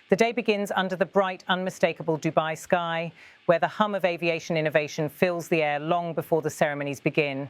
The day begins under the bright, unmistakable Dubai sky, where the hum of aviation innovation fills the air long before the ceremonies begin.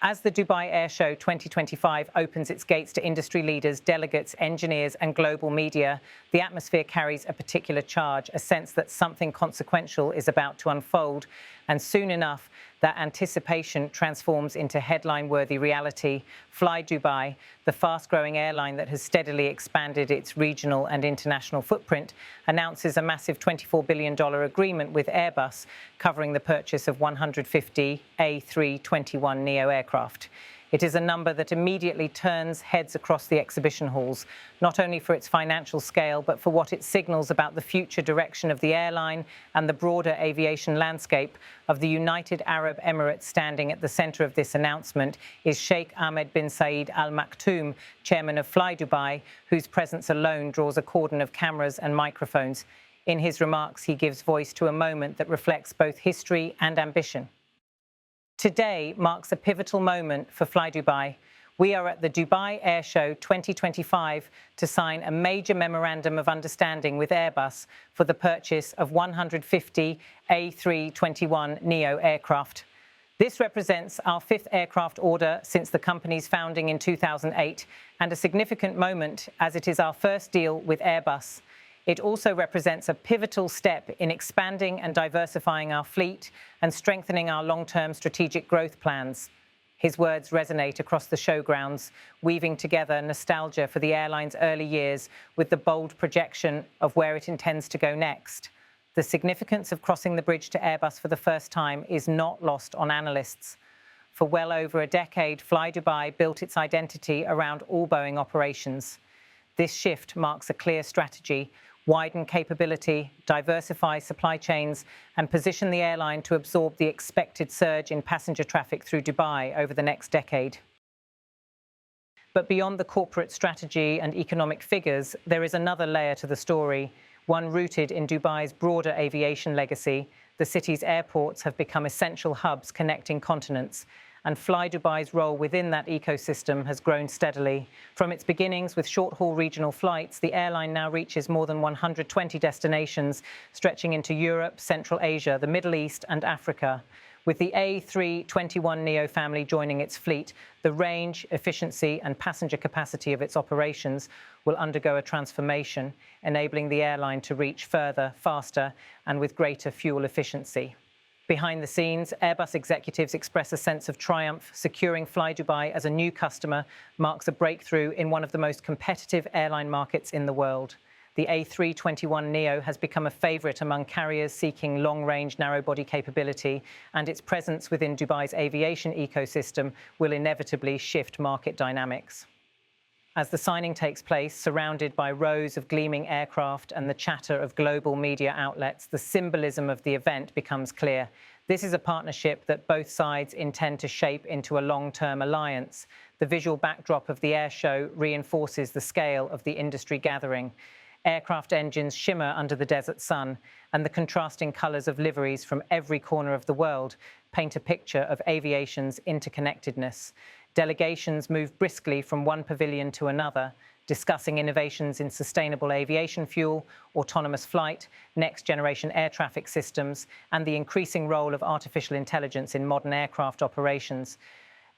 As the Dubai Airshow 2025 opens its gates to industry leaders, delegates, engineers and global media, the atmosphere carries a particular charge, a sense that something consequential is about to unfold, and soon enough, that anticipation transforms into headline-worthy reality. Flydubai, the fast-growing airline that has steadily expanded its regional and international footprint, announces a massive $24 billion agreement with Airbus, covering the purchase of 150 A321neo aircraft. It is a number that immediately turns heads across the exhibition halls, not only for its financial scale, but for what it signals about the future direction of the airline and the broader aviation landscape. Of the United Arab Emirates standing at the center of this announcement is Sheikh Ahmed Bin Saeed Al Maktoum, chairman of Flydubai, whose presence alone draws a cordon of cameras and microphones. In his remarks, he gives voice to a moment that reflects both history and ambition. Today marks a pivotal moment for Flydubai. We are at the Dubai Airshow 2025 to sign a major memorandum of understanding with Airbus for the purchase of 150 A321neo aircraft. This represents our fifth aircraft order since the company's founding in 2008 and a significant moment as it is our first deal with Airbus. It also represents a pivotal step in expanding and diversifying our fleet and strengthening our long-term strategic growth plans. His words resonate across the showgrounds, weaving together nostalgia for the airline's early years with the bold projection of where it intends to go next. The significance of crossing the bridge to Airbus for the first time is not lost on analysts. For well over a decade, Flydubai built its identity around all Boeing operations. This shift marks a clear strategy: widen capability, diversify supply chains, and position the airline to absorb the expected surge in passenger traffic through Dubai over the next decade. But beyond the corporate strategy and economic figures, there is another layer to the story, one rooted in Dubai's broader aviation legacy. The city's airports have become essential hubs connecting continents, and Flydubai's role within that ecosystem has grown steadily. From its beginnings with short-haul regional flights, the airline now reaches more than 120 destinations, stretching into Europe, Central Asia, the Middle East and Africa. With the A321neo family joining its fleet, the range, efficiency and passenger capacity of its operations will undergo a transformation, enabling the airline to reach further, faster and with greater fuel efficiency. Behind the scenes, Airbus executives express a sense of triumph. Securing Flydubai as a new customer marks a breakthrough in one of the most competitive airline markets in the world. The A321neo has become a favorite among carriers seeking long-range narrow-body capability, and its presence within Dubai's aviation ecosystem will inevitably shift market dynamics. As the signing takes place, surrounded by rows of gleaming aircraft and the chatter of global media outlets, the symbolism of the event becomes clear. This is a partnership that both sides intend to shape into a long-term alliance. The visual backdrop of the airshow reinforces the scale of the industry gathering. Aircraft engines shimmer under the desert sun, and the contrasting colours of liveries from every corner of the world paint a picture of aviation's interconnectedness. Delegations move briskly from one pavilion to another, discussing innovations in sustainable aviation fuel, autonomous flight, next-generation air traffic systems, and the increasing role of artificial intelligence in modern aircraft operations.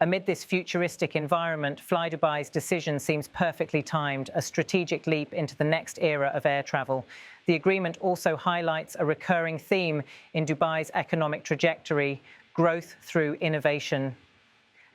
Amid this futuristic environment, Flydubai's decision seems perfectly timed, a strategic leap into the next era of air travel. The agreement also highlights a recurring theme in Dubai's economic trajectory: growth through innovation.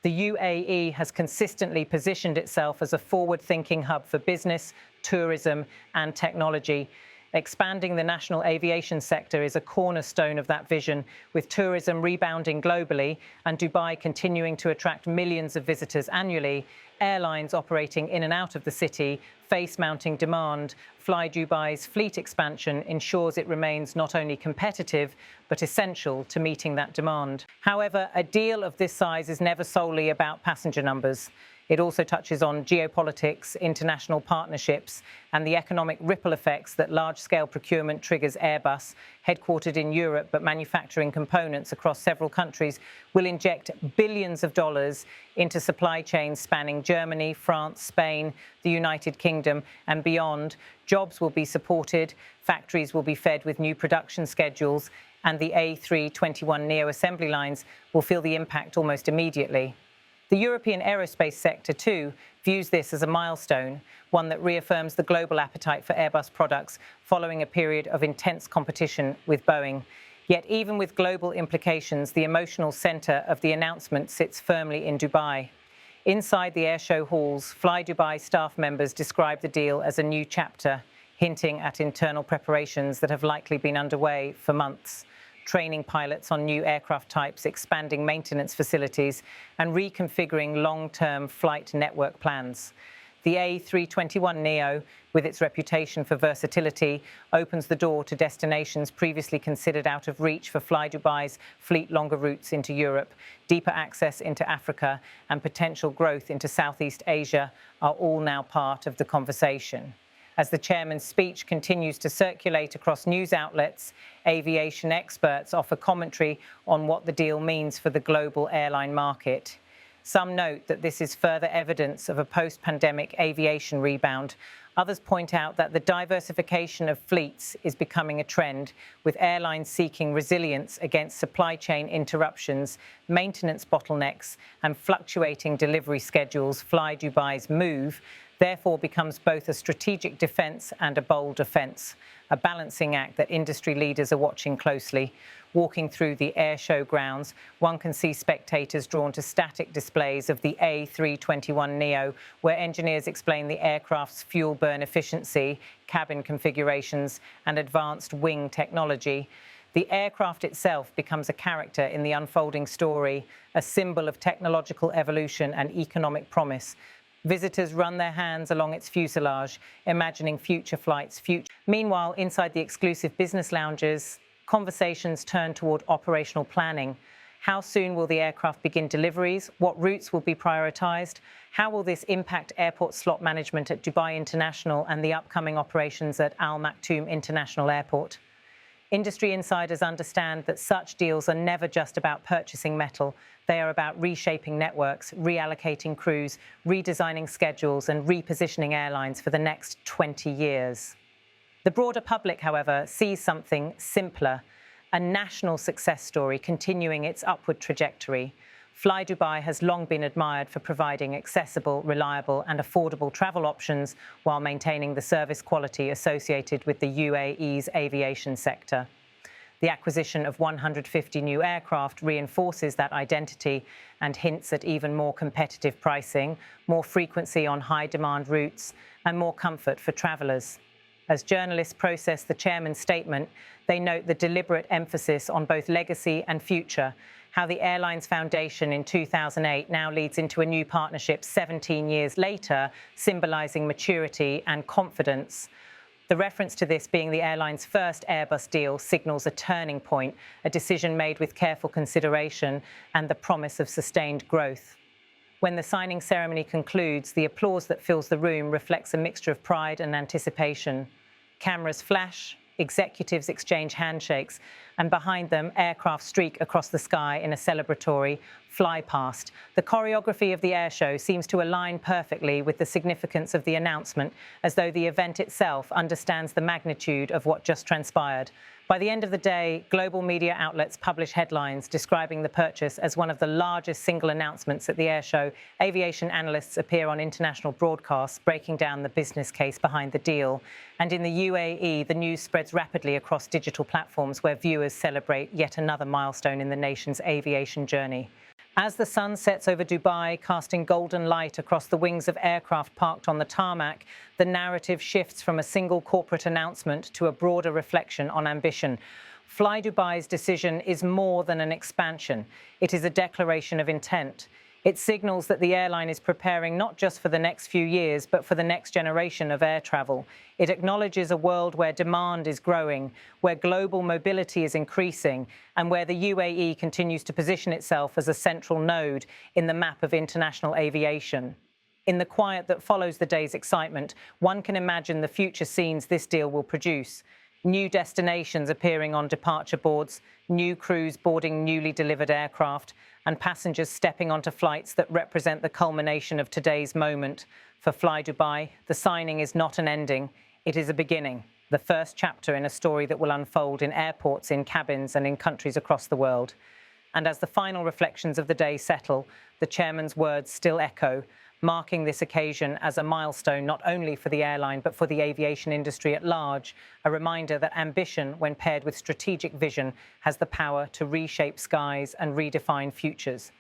The UAE has consistently positioned itself as a forward-thinking hub for business, tourism, and technology. Expanding the national aviation sector is a cornerstone of that vision, with tourism rebounding globally and Dubai continuing to attract millions of visitors annually. Airlines operating in and out of the city face mounting demand. Flydubai's fleet expansion ensures it remains not only competitive, but essential to meeting that demand. However, a deal of this size is never solely about passenger numbers. It also touches on geopolitics, international partnerships, and the economic ripple effects that large-scale procurement triggers. Airbus, headquartered in Europe but manufacturing components across several countries, will inject billions of dollars into supply chains spanning Germany, France, Spain, the United Kingdom, and beyond. Jobs will be supported, factories will be fed with new production schedules, and the A321neo assembly lines will feel the impact almost immediately. The European aerospace sector, too, views this as a milestone, one that reaffirms the global appetite for Airbus products following a period of intense competition with Boeing. Yet even with global implications, the emotional centre of the announcement sits firmly in Dubai. Inside the airshow halls, Flydubai staff members describe the deal as a new chapter, hinting at internal preparations that have likely been underway for months. Training pilots on new aircraft types, expanding maintenance facilities, and reconfiguring long-term flight network plans. The A321neo, with its reputation for versatility, opens the door to destinations previously considered out of reach for Flydubai's fleet, longer routes into Europe, deeper access into Africa, and potential growth into Southeast Asia are all now part of the conversation. As the chairman's speech continues to circulate across news outlets, aviation experts offer commentary on what the deal means for the global airline market. Some note that this is further evidence of a post-pandemic aviation rebound. Others point out that the diversification of fleets is becoming a trend, with airlines seeking resilience against supply chain interruptions, maintenance bottlenecks, and fluctuating delivery schedules. Flydubai's move therefore becomes both a strategic defence and a bold offence, a balancing act that industry leaders are watching closely. Walking through the airshow grounds, one can see spectators drawn to static displays of the A321neo, where engineers explain the aircraft's fuel burn efficiency, cabin configurations, and advanced wing technology. The aircraft itself becomes a character in the unfolding story, a symbol of technological evolution and economic promise. Visitors run their hands along its fuselage, imagining future flights. Meanwhile, inside the exclusive business lounges, conversations turn toward operational planning. How soon will the aircraft begin deliveries? What routes will be prioritised? How will this impact airport slot management at Dubai International and the upcoming operations at Al Maktoum International Airport? Industry insiders understand that such deals are never just about purchasing metal. They are about reshaping networks, reallocating crews, redesigning schedules, and repositioning airlines for the next 20 years. The broader public, however, sees something simpler, a national success story continuing its upward trajectory. Flydubai has long been admired for providing accessible, reliable, and affordable travel options while maintaining the service quality associated with the UAE's aviation sector. The acquisition of 150 new aircraft reinforces that identity and hints at even more competitive pricing, more frequency on high-demand routes, and more comfort for travellers. As journalists process the chairman's statement, they note the deliberate emphasis on both legacy and future, how the airline's foundation in 2008 now leads into a new partnership 17 years later, symbolising maturity and confidence. The reference to this being the airline's first Airbus deal signals a turning point, a decision made with careful consideration and the promise of sustained growth. When the signing ceremony concludes, the applause that fills the room reflects a mixture of pride and anticipation. Cameras flash, executives exchange handshakes, and behind them, aircraft streak across the sky in a celebratory fly past. The choreography of the airshow seems to align perfectly with the significance of the announcement, as though the event itself understands the magnitude of what just transpired. By the end of the day, global media outlets publish headlines describing the purchase as one of the largest single announcements at the airshow. Aviation analysts appear on international broadcasts, breaking down the business case behind the deal. And in the UAE, the news spreads rapidly across digital platforms where viewers celebrate yet another milestone in the nation's aviation journey. As the sun sets over Dubai, casting golden light across the wings of aircraft parked on the tarmac, the narrative shifts from a single corporate announcement to a broader reflection on ambition. Flydubai's decision is more than an expansion. It is a declaration of intent. It signals that the airline is preparing not just for the next few years, but for the next generation of air travel. It acknowledges a world where demand is growing, where global mobility is increasing, and where the UAE continues to position itself as a central node in the map of international aviation. In the quiet that follows the day's excitement, one can imagine the future scenes this deal will produce. New destinations appearing on departure boards, new crews boarding newly delivered aircraft, and passengers stepping onto flights that represent the culmination of today's moment. For Flydubai, the signing is not an ending, it is a beginning, the first chapter in a story that will unfold in airports, in cabins, and in countries across the world. And as the final reflections of the day settle, the chairman's words still echo, marking this occasion as a milestone not only for the airline but for the aviation industry at large, a reminder that ambition, when paired with strategic vision, has the power to reshape skies and redefine futures.